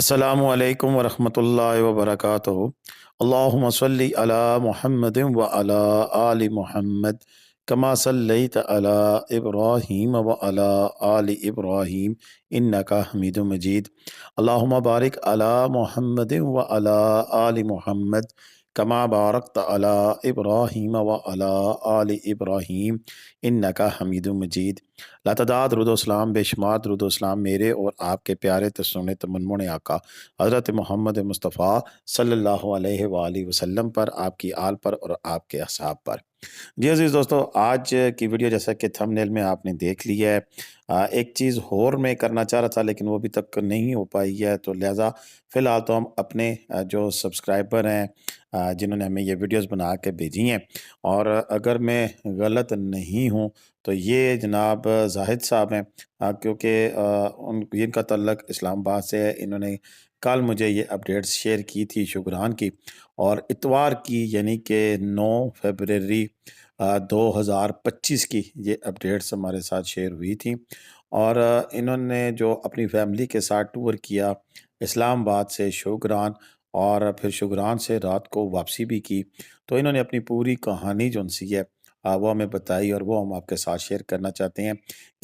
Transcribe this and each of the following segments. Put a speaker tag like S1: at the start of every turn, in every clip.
S1: अस्सलामु अलैकुम वरहमतुल्लाहि वबरकातुहू। अल्लाहुम्मा सल्लि अला मुहम्मदिन व अला आलि मुहम्मद कमा सल्लैता अला इब्राहीम व अला आलि इब्राहीम इन्नका हमीदुम मजीद। अल्लाहुम्मा बारिक अला मुहम्मदिन व अला आलि मुहम्मद कमा बारकता अला इब्राहीम व अला आलि इब्राहीम इन्नका हमीदुम मजीद। लातदाद रुदोसलाम बेशुमार रुदोसलाम मेरे और आपके प्यारे तस्नुन तमन्मुन आका हज़रत मोहम्मद मुस्तफ़ा सल्लल्लाहु अलैहि वालैहि वसल्लम पर, आपकी आल पर और आपके असहाब पर। जी अज़ीज़ दोस्तों, आज की वीडियो जैसा कि थंबनेल में आपने देख लिया है, एक चीज़ और मैं करना चाह रहा था लेकिन वो अभी तक नहीं हो पाई है, तो लिहाजा फ़िलहाल तो हम अपने जो सब्सक्राइबर हैं, जिन्होंने हमें ये वीडियोस बना के भेजी हैं, और अगर मैं गलत नहीं हूँ तो ये जनाब जाहिद साहब हैं, क्योंकि उन इनका तल्लक इस्लामाबाद से है। इन्होंने कल मुझे ये अपडेट्स शेयर की थी शुक्रान की, और इतवार की यानी कि 9 फरवरी 2025 की ये अपडेट्स हमारे साथ शेयर हुई थी। और इन्होंने जो अपनी फैमिली के साथ टूर किया इस्लामाबाद से शुक्रान, और फिर शुक्रान से रात को वापसी भी की, तो इन्होंने अपनी पूरी कहानी जो सी है वो हमें बताई, और वो हम आपके साथ शेयर करना चाहते हैं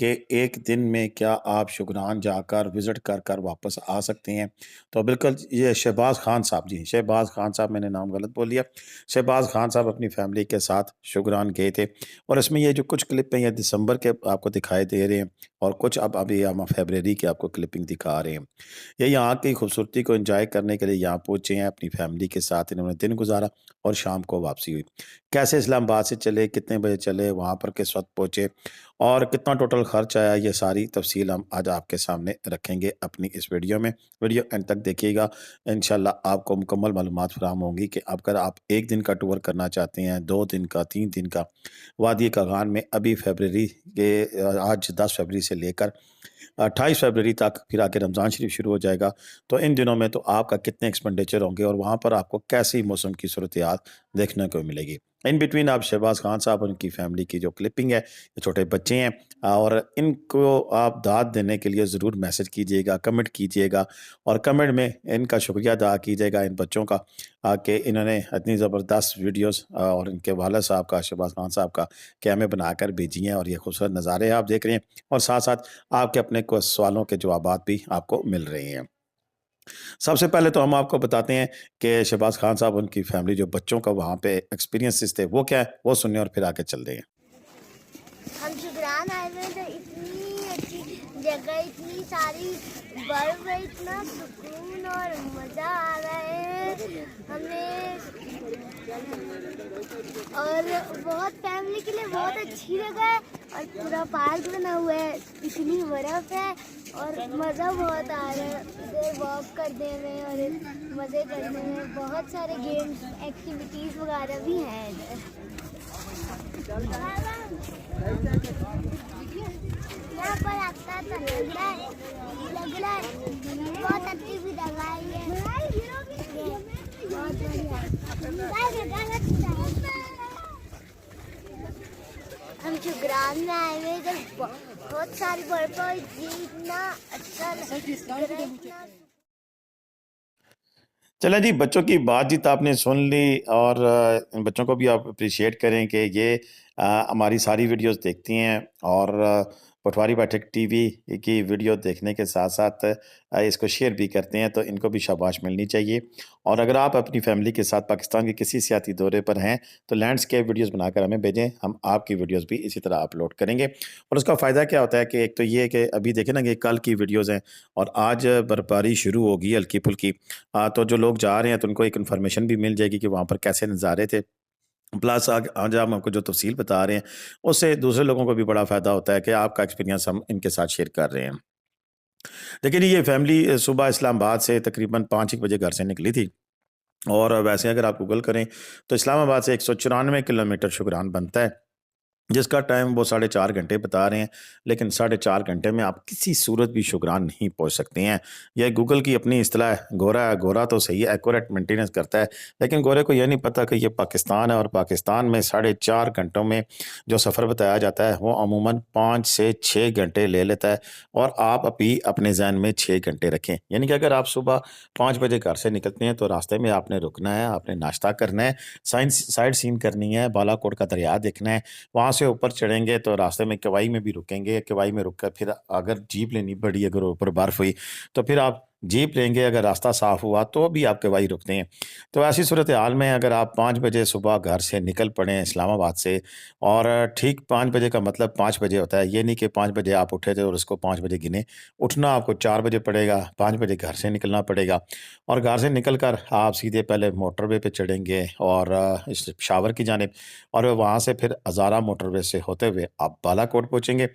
S1: कि एक दिन में क्या आप शुक्रान जाकर विज़िट कर कर वापस आ सकते हैं। तो बिल्कुल ये शहबाज खान साहब, जी शहबाज खान साहब, मैंने नाम गलत बोल दिया। शहबाज खान साहब अपनी फैमिली के साथ शुक्रान गए थे, और इसमें ये जो कुछ क्लिप हैं ये दिसंबर के आपको दिखाई दे रहे हैं, और कुछ अब अभी हम फरवरी की आपको क्लिपिंग दिखा रहे हैं। ये यहाँ की खूबसूरती को एंजॉय करने के लिए यहाँ पहुँचे हैं अपनी फैमिली के साथ। इन्होंने दिन गुजारा और शाम को वापसी हुई। कैसे इस्लामाबाद से चले, कितने बजे चले, वहाँ पर किस वक्त पहुँचे, और कितना टोटल खर्च आया, ये सारी तफसील हम आज आपके सामने रखेंगे अपनी इस वीडियो में। वीडियो एंड तक देखिएगा, इंशाल्लाह आपको मुकम्मल मालूमात फराहम होंगी कि अगर आप एक दिन का टूर करना चाहते हैं, 2 दिन का, 3 दिन का, वादी कागान में अभी फरवरी के आज 10 फरवरी से लेकर 28 फरवरी तक, फिर आके रमज़ान शरीफ शुरू हो जाएगा, तो इन दिनों में तो आपका कितने एक्सपेंडिचर होंगे, और वहाँ पर आपको कैसी मौसम की सूरत-ए-हाल देखने को मिलेगी। इन बिटवीन आप शहबाज खान साहब और उनकी फैमिली की जो क्लिपिंग है, ये छोटे बच्चे हैं, और इनको आप दाद देने के लिए ज़रूर मैसेज कीजिएगा, कमेंट कीजिएगा, और कमेंट में इनका शुक्रिया अदा कीजिएगा इन बच्चों का, कि इन्होंने इतनी ज़बरदस्त वीडियोस और इनके वालिद साहब का, शहबाज खान साहब का, कि हमें बनाकर भेजी हैं, और ये खूबसूरत नज़ारे आप देख रहे हैं, और साथ-साथ आपके अपने कुछ सवालों के जवाबात भी आपको मिल रहे हैं। सबसे पहले तो हम आपको बताते हैं कि शहबाज खान साहब, उनकी फैमिली, जो बच्चों का वहाँ पे एक्सपीरियंसेस थे वो क्या है, वो सुनिए और फिर आगे चलते हैं।
S2: हम शुक्रान आए हुए थे, इतनी अच्छी जगह, इतनी सारी बर्फ है, इतना सुकून और मज़ा आ रहा है हमें, और बहुत फैमिली के लिए बहुत अच्छी जगह है, और पूरा पार्क बना हुआ है, इतनी बर्फ है और मज़ा बहुत आ रहा है इधर वॉक करने में और मज़े करने में। बहुत सारे गेम्स एक्टिविटीज़ वगैरह भी हैं इधर। यहाँ पर आता तो लग रहा है बहुत अच्छी भी जगह है ये, बहुत बढ़िया। हम शुक्रान में आए हुए, इधर बहुत सारी बर्फ और इतना अच्छा लगा।
S1: चलें जी, बच्चों की बातचीत आपने सुन ली, और इन बच्चों को भी आप अप्रिशिएट करें कि ये हमारी सारी वीडियोस देखती हैं, और पटवारी पाठक टीवी की वीडियो देखने के साथ-साथ इसको शेयर भी करते हैं, तो इनको भी शाबाश मिलनी चाहिए। और अगर आप अपनी फैमिली के साथ पाकिस्तान के किसी सियाती दौरे पर हैं, तो लैंडस्केप वीडियोस बनाकर हमें भेजें, हम आपकी वीडियोस भी इसी तरह अपलोड करेंगे। और उसका फ़ायदा क्या होता है कि एक तो ये है कि अभी देखें ना, कि कल की वीडियोज़ हैं, और आज बर्फबारी शुरू होगी हल्की-फुल्की, तो जो लोग जा रहे हैं तो उनको एक इन्फॉर्मेशन भी मिल जाएगी कि वहाँ पर कैसे नज़ारे थे। प्लस आज हम आपको जो तफ़सील बता रहे हैं, उससे दूसरे लोगों को भी बड़ा फ़ायदा होता है कि आपका एक्सपीरियंस हम इनके साथ शेयर कर रहे हैं। लेकिन ये फैमिली सुबह इस्लामाबाद से तकरीबन 5 एक बजे घर से निकली थी, और वैसे अगर आप गूगल करें तो इस्लामाबाद से 194 किलोमीटर शुक्रान बनता है, जिसका टाइम वो 4.5 घंटे बता रहे हैं, लेकिन 4.5 घंटे में आप किसी सूरत भी शुक्रान नहीं पहुँच सकते हैं। ये गूगल की अपनी इस्तिलाह है, गोरा है, गोरा तो सही है, एक्यूरेट मेंटेनेंस करता है, लेकिन गोरे को ये नहीं पता कि ये पाकिस्तान है और पाकिस्तान में 4.5 घंटों में जो सफ़र बताया जाता है, वो अमूमन 5 से 6 घंटे ले लेता है और आप अभी अपने ज़हन में 6 घंटे रखें। यानी कि अगर आप सुबह 5 बजे घर से निकलते हैं, तो रास्ते में आपने रुकना है, आपने नाश्ता करना है, साइट सीइंग करनी है, बालाकोट का दरिया देखना है, वहाँ से ऊपर चढ़ेंगे तो रास्ते में केवाई में भी रुकेंगे, केवाई में रुक कर फिर अगर जीप लेनी पड़ी, अगर ऊपर बर्फ़ हुई, तो फिर आप जीप लेंगे, अगर रास्ता साफ़ हुआ तो भी आप केवाई रुकते हैं। तो ऐसी सूरत हाल में अगर आप 5 बजे सुबह घर से निकल पड़ें इस्लामाबाद से और ठीक 5 बजे का मतलब 5 बजे होता है, ये नहीं कि 5 बजे आप उठे थे और उसको 5 बजे गिने। उठना आपको 4 बजे पड़ेगा, 5 बजे घर से निकलना पड़ेगा और घर से निकल कर आप सीधे पहले मोटरवे पे चढ़ेंगे और इस शावर की जानिब और वहाँ से फिर हज़ारा मोटरवे से होते हुए आप बालाकोट पहुँचेंगे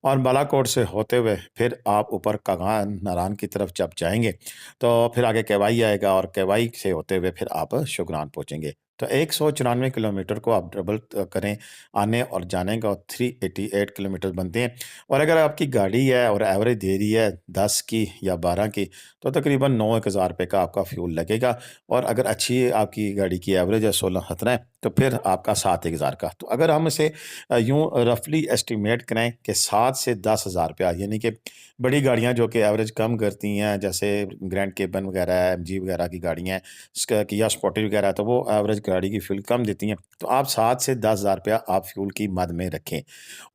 S1: और बालाकोट से होते हुए फिर आप ऊपर कागान नारायण की तरफ जब जाएँगे, तो फिर आगे केवाई आएगा और केवाई से होते हुए फिर आप शुगरान पहुँचेंगे। तो 194 किलोमीटर को आप डबल करें, आने और जाने का 388 किलोमीटर बनते हैं और अगर आपकी गाड़ी है और एवरेज दे रही है 10 की या 12 की, तो तकरीबन 9-1000 रुपए का आपका फ्यूल लगेगा और अगर अच्छी आपकी गाड़ी की एवरेज है 16-17 है, तो फिर आपका 7-1000 का। तो अगर हम इसे यूँ रफ़ली एस्टिमेट करें कि 7 से 10,000 रुपया यानी कि बड़ी गाड़ियाँ जो कि एवरेज कम करती हैं, जैसे ग्रैंड केबन वगैरह है, एमजी वगैरह की गाड़ियाँ हैं, इसका किया स्पोर्टिव वगैरह है, तो वो एवरेज गाड़ी की फ्यूल कम देती हैं। तो आप 7 से 10,000 रुपया आप फ्यूल की मद में रखें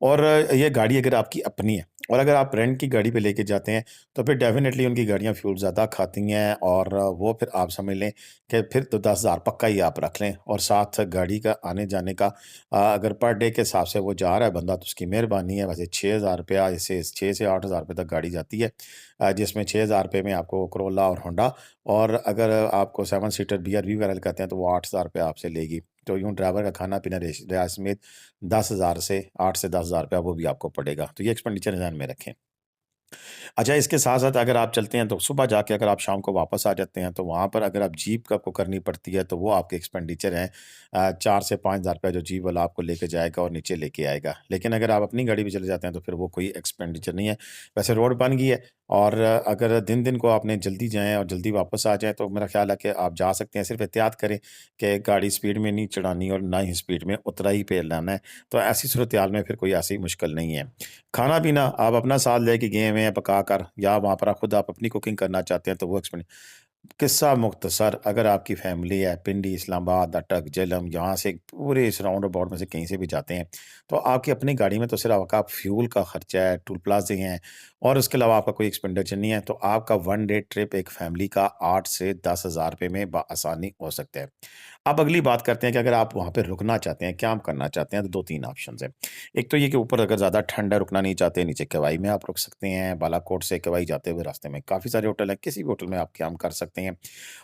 S1: और ये गाड़ी अगर आपकी अपनी है और अगर आप रेंट की गाड़ी पे लेके जाते हैं, तो फिर डेफ़िनेटली उनकी गाड़ियाँ फ्यूल ज़्यादा खाती हैं और वो फिर आप समझ लें कि फिर तो 10,000 पक्का ही आप रख लें और साथ गाड़ी का आने-जाने का अगर पर डे के हिसाब से वो जा रहा है बंदा तो उसकी मेहरबानी है। वैसे 6,000 रुपया ऐसे 6 से 8,000 रुपए तक गाड़ी जाती है जिसमें 6,000 रुपए में आपको कोरोला और होंडा और अगर आपको 7 सीटर बीआरवी वगैरह कहते हैं तो वो 8,000 रुपए आपसे लेगी। तो यूँ ड्राइवर का खाना-पीना रियायत समेत 10,000 से 8 से 10,000 रुपया वो भी आपको पड़ेगा। तो ये एक्सपेंडिचर ध्यान में रखें। अच्छा, इसके साथ-साथ अगर आप चलते हैं तो सुबह जाके अगर आप शाम को वापस आ जाते हैं, तो वहाँ पर अगर आप जीप आपको करनी पड़ती है, तो वो आपके एक्सपेंडिचर हैं 4 से 5,000 रुपया जो जीप वाला आपको लेके जाएगा और नीचे लेके आएगा। लेकिन अगर आप अपनी गाड़ी पे चले जाते हैं, तो फिर वो कोई एक्सपेंडिचर नहीं है। वैसे रोड बन गई है और अगर दिन-दिन को आपने जल्दी जाएँ और जल्दी वापस आ जाएँ, तो मेरा ख़्याल है कि आप जा सकते हैं। सिर्फ़ एहतियात करें कि गाड़ी स्पीड में नहीं चढ़ानी और ना ही स्पीड में उतराई पे लाना है। तो ऐसी सूरत-हाल में फिर कोई ऐसी मुश्किल नहीं है। खाना-पीना आप अपना साथ लेके गए हुए हैं पकाकर या वहाँ पर आप खुद आप अपनी कुकिंग करना चाहते हैं तो वो एक्सपेंड किस्सा मुख्तसर अगर आपकी फैमिली है पिंडी, इस्लामाबाद, अटक, झेलम यहाँ से पूरे इस राउंड अबाउट में से कहीं से भी जाते हैं, तो आपकी अपनी गाड़ी में तो सिर्फ़ आपका फ्यूल का खर्चा है, टोल प्लाज़े हैं और उसके अलावा आपका कोई एक्सपेंडिचर नहीं है, तो आपका 1 डे ट्रिप एक फैमिली का 8 से 10,000 रुपए में बआसानी हो सकता है। अब अगली बात करते हैं कि अगर आप वहाँ पे रुकना चाहते हैं, कैम्प करना चाहते हैं, तो 2-3 ऑप्शंस हैं। एक तो ये कि ऊपर अगर ज़्यादा ठंड है, रुकना नहीं चाहते, नीचे केवाई में आप रुक सकते हैं। बालाकोट से केवाई जाते हुए रास्ते में काफ़ी सारे होटल हैं, किसी भी होटल में आप कैम्प कर सकते हैं।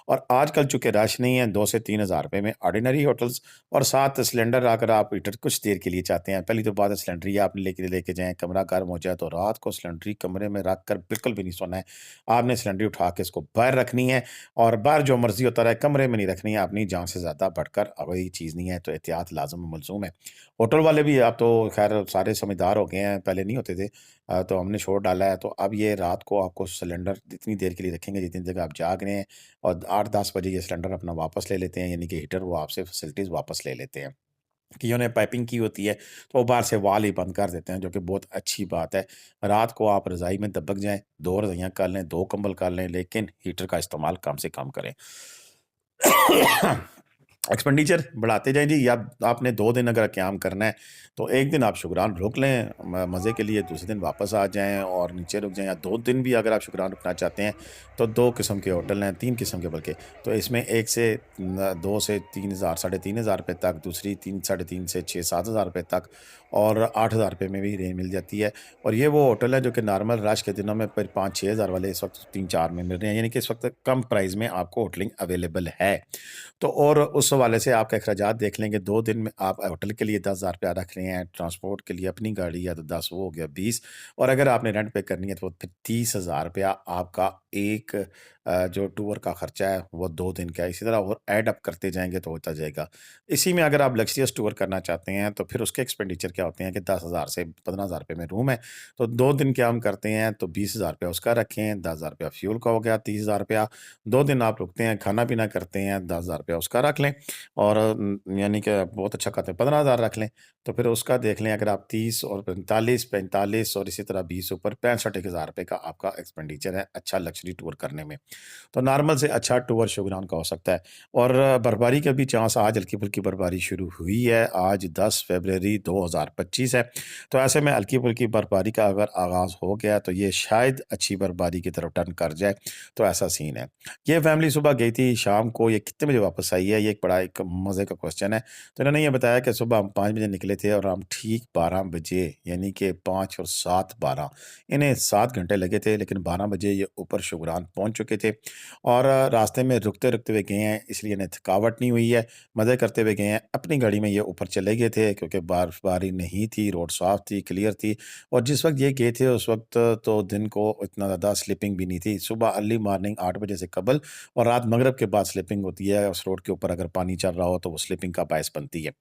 S1: और आजकल चूँकि रश नहीं है, 2 से 3,000 रुपए में ऑर्डिनरी होटल्स और साथ सिलेंडर अगर आप हीटर कुछ देर के लिए चाहते हैं, पहली तो बात है सिलेंडर ही आप लेके लेके जाएँ, कमरा गर्म हो जाए तो रात को सिलेंडर ही कमरे में रख कर बिल्कुल भी नहीं सोना है। आपने सिलेंडर उठा के इसको बाहर रखनी है और बाहर जो मर्ज़ी होता रहे, कमरे में नहीं रखनी है, अपनी जान से ज़्यादा बढ़कर कोई चीज़ नहीं है, तो एहतियात लाज़िम व मलज़ूम है। होटल वाले भी अब तो ख़ैर सारे समझदार हो गए हैं, पहले नहीं होते थे। तो हमने छोड़ डाला है, तो अब ये रात को आपको सिलेंडर इतनी देर के लिए रखेंगे जितनी देर आप जाग रहे हैं और 8-10 बजे ये सिलेंडर अपना वापस ले लेते हैं, यानी कि हीटर वो आपसे फैसिलिटीज़ वापस ले लेते हैं। कि उन्होंने पाइपिंग की होती है, तो वो बाहर से वॉल ही बंद कर देते हैं, जो कि बहुत अच्छी बात है। रात को आप रज़ाई में दबक जाएँ, 2 रज़ाइयाँ कर लें, 2 कंबल कर लें, लेकिन हीटर का इस्तेमाल कम से कम करें। एक्सपेंडिचर बढ़ाते जाएँ जी या आपने 2 दिन अगर क़याम करना है, तो 1 दिन आप शुक्रान रुक लें मज़े के लिए, दूसरे दिन वापस आ जाएँ और नीचे रुक जाएँ या 2 दिन भी अगर आप शुक्रान रुकना चाहते हैं, तो 2 किस्म के होटल हैं, 3 किस्म के बल्कि। तो इसमें एक से 2 से 3,000 साढ़े 3,000 रुपए तक, दूसरी 3 साढ़े 3 से 6-7,000 रुपए तक और 8,000 रुपए में भी रेंज मिल जाती है। और ये वो होटल है जो कि नॉर्मल रश के दिनों में फिर 5-6 हज़ार वाले इस वक़्त 3-4 में मिल रहे हैं, यानी कि इस वक़्त कम प्राइस में आपको होटलिंग अवेलेबल है। तो और उस हवाले से आपके अखराजात देख लेंगे 2 दिन में आप होटल के लिए 10,000 रुपया रख रहे हैं, ट्रांसपोर्ट के लिए अपनी गाड़ी है तो 10 वो हो गया 20 और अगर आपने रेंट पे करनी है तो फिर 30,000 रुपया आपका एक जो टूर का खर्चा है वो 2 दिन का है। इसी तरह और ऐड अप करते जाएँगे तो होता जाएगा। इसी में अगर आप लग्ज़रियस टूर करना चाहते हैं तो फिर उसके एक्सपेंडिचर क्या होते हैं कि 10,000 से 15,000 रुपए में रूम है, तो 2 दिन क्या हम करते हैं तो 20,000 रुपया उसका रखें, 10,000 रुपया फ्यूल का हो गया, 30,000 रुपया, 2 दिन आप रुकते हैं, खाना-पीना करते हैं, 10,000 रुपया उसका रख लें और यानी कि बहुत अच्छा खाते हैं 15,000 रख लें, तो फिर उसका देख लें अगर आप 30 और 45, 45 और इसी तरह 20 ऊपर 65,000 रुपए का आपका एक्सपेंडिचर है अच्छा लग्ज़री टूर करने में। तो नॉर्मल से अच्छा टूर शुगरान का हो सकता है और बर्फबारी का भी चांस आज हल्की-फुल्की बर्फबारी शुरू हुई है। आज 10 फ़रवरी 2025 है। तो ऐसे में हल्की-फुल्की बर्फबारी का अगर आगाज़ हो गया तो ये शायद अच्छी बर्फबारी की तरफ टर्न कर जाए, तो ऐसा सीन है। ये फैमिली सुबह गई थी शाम को, ये कितने बजे वापस आई है? ये एक बड़ा एक मज़े का क्वेश्चन है। तो इन्होंने ये बताया कि सुबह हम 5 बजे निकले थे और हम ठीक 12 बजे यानी कि 5 और 7 12 इन्हें 7 घंटे लगे थे लेकिन 12 बजे ये ऊपर शुगरान पहुँच चुके थे और रास्ते में रुकते-रुकते हुए गए हैं इसलिए इन्हें थकावट नहीं हुई है, मज़े करते हुए गए हैं। अपनी गाड़ी में ये ऊपर चले गए थे क्योंकि बर्फ़बारी नहीं थी, रोड साफ़ थी, क्लियर थी और जिस वक़्त ये गए थे उस वक़्त तो दिन को इतना ज़्यादा स्लिपिंग भी नहीं थी। सुबह अर्ली मॉर्निंग 8 बजे से कबल और रात मगरिब के बाद स्लिपिंग होती है। उस रोड के ऊपर अगर पानी चल रहा हो तो वो स्लिपिंग का बायस बनती है।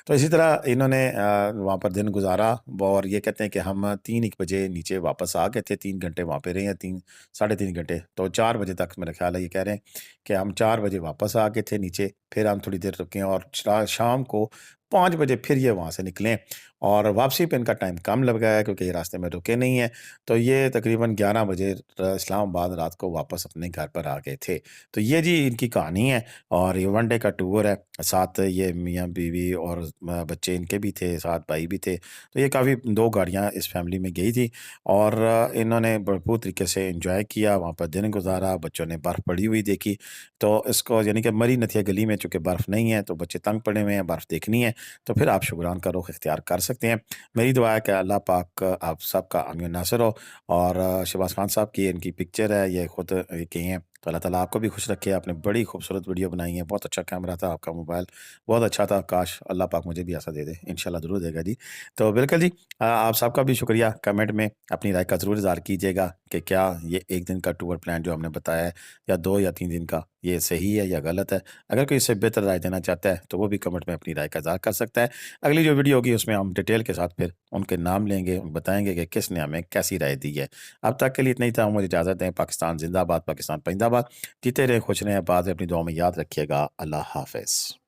S1: तो इसी तरह इन्होंने वहाँ पर दिन गुज़ारा और ये कहते हैं कि हम 3 एक बजे नीचे वापस आ गए थे, 3 घंटे वहाँ पे रहे हैं, 3 साढ़े 3 घंटे। तो 4 बजे तक मेरा ख़्याल है ये कह रहे हैं कि हम 4 बजे वापस आ गए थे नीचे, फिर हम थोड़ी देर रुके और शाम को 5 बजे फिर ये वहाँ से निकले और वापसी पे इनका टाइम कम लग गया है क्योंकि ये रास्ते में रुके नहीं हैं। तो ये तकरीबन 11 बजे इस्लामाबाद रात को वापस अपने घर पर आ गए थे। तो ये जी इनकी कहानी है और ये वन डे का टूर है। साथ ये मियाँ-बीवी और बच्चे इनके भी थे, साथ भाई भी थे। तो ये काफ़ी 2 गाड़ियाँ इस फैमिली में गई थी और इन्होंने भरपूर तरीके से एन्जॉय किया, वहाँ पर दिन गुज़ारा, बच्चों ने बर्फ़ पड़ी हुई देखी। तो इसको यानी कि मरी नथिया गली में चूँकि बर्फ़ नहीं है, तो बच्चे तंग पड़े हुए हैं, बर्फ़ देखनी है, तो फिर आप शुकरान का रुख इख्तियार कर सकते हैं। मेरी दुआ है कि अल्लाह पाक आप सबका हामी नासिर हो और शहबाज़ खान साहब की इनकी पिक्चर है, ये खुद ये कही हैं। तो अल्लाह ताला आपको भी खुश रखे। आपने बड़ी खूबसूरत वीडियो बनाई है, बहुत अच्छा कैमरा था आपका मोबाइल, बहुत अच्छा था। काश अल्लाह पाक मुझे भी ऐसा दे दे, इंशाल्लाह ज़रूर देगा जी। तो बिल्कुल जी आप सबका भी शुक्रिया। कमेंट में अपनी राय का ज़रूर इज़हार कीजिएगा कि क्या ये 1 दिन का टूर प्लान जो हमने बताया है या 2 या 3 दिन का, ये सही है या गलत है? अगर कोई इससे बेहतर राय देना चाहता है, तो वो भी कमेंट में अपनी राय का इज़हार कर सकता है। अगली जो वीडियो होगी उसमें हम डिटेल के साथ फिर उनके नाम लेंगे, बताएँगे कि किसने हमें कैसी राय दी है। अब तक के लिए इतना ही था, मुझे इजाज़त दें। पाकिस्तान ज़िंदाबाद, पाकिस्तान परिंदाबाद। जीते रहें, खुश रहें, आबाद रहें, अपनी दुआओं में याद रखिएगा। अल्लाह हाफ़िज़।